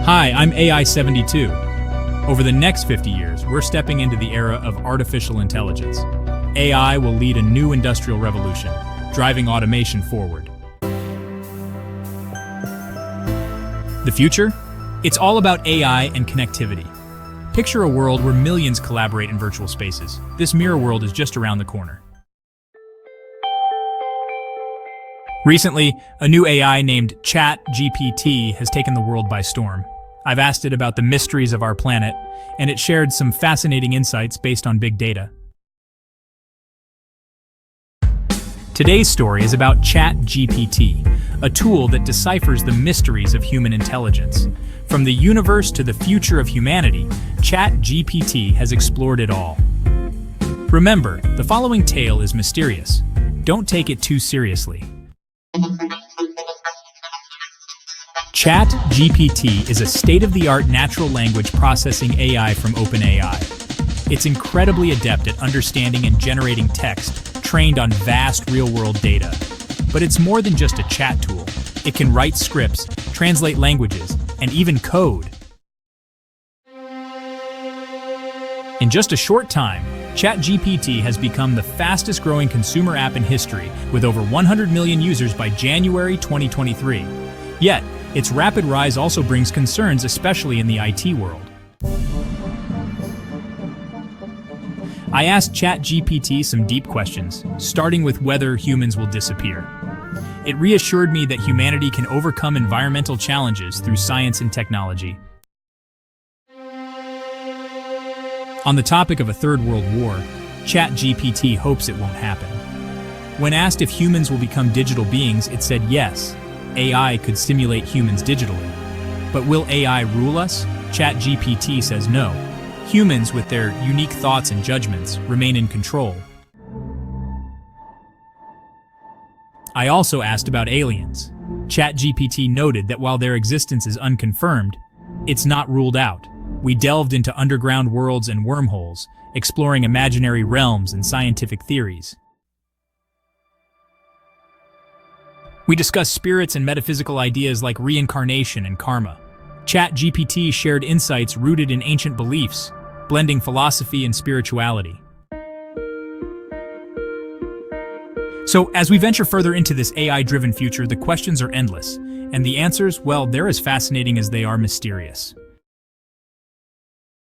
Hi, I'm AI72. Over the next 50 years, we're stepping into the era of artificial intelligence. AI will lead a new industrial revolution, driving automation forward. The future? It's all about AI and connectivity. Picture a world where millions collaborate in virtual spaces. This mirror world is just around the corner. Recently, a new AI named CHAT-GPT has taken the world by storm. I've asked it about the mysteries of our planet, and it shared some fascinating insights based on big data. Today's story is about CHAT-GPT, a tool that deciphers the mysteries of human intelligence. From the universe to the future of humanity, CHAT-GPT has explored it all. Remember, the following tale is mysterious. Don't take it too seriously. CHAT-GPT is a state-of-the-art natural language processing AI from OpenAI. It's incredibly adept at understanding and generating text, trained on vast real-world data. But it's more than just a chat tool. It can write scripts, translate languages, and even code. In just a short time, ChatGPT has become the fastest-growing consumer app in history, with over 100 million users by January 2023. Yet, its rapid rise also brings concerns, especially in the IT world. I asked ChatGPT some deep questions, starting with whether humans will disappear. It reassured me that humanity can overcome environmental challenges through science and technology. On the topic of a third world war, ChatGPT hopes it won't happen. When asked if humans will become digital beings, it said yes, AI could simulate humans digitally. But will AI rule us? ChatGPT says no. Humans, with their unique thoughts and judgments, remain in control. I also asked about aliens. ChatGPT noted that while their existence is unconfirmed, it's not ruled out. We delved into underground worlds and wormholes, exploring imaginary realms and scientific theories. We discussed spirits and metaphysical ideas like reincarnation and karma. ChatGPT shared insights rooted in ancient beliefs, blending philosophy and spirituality. So, as we venture further into this AI-driven future, the questions are endless, and the answers, well, they're as fascinating as they are mysterious.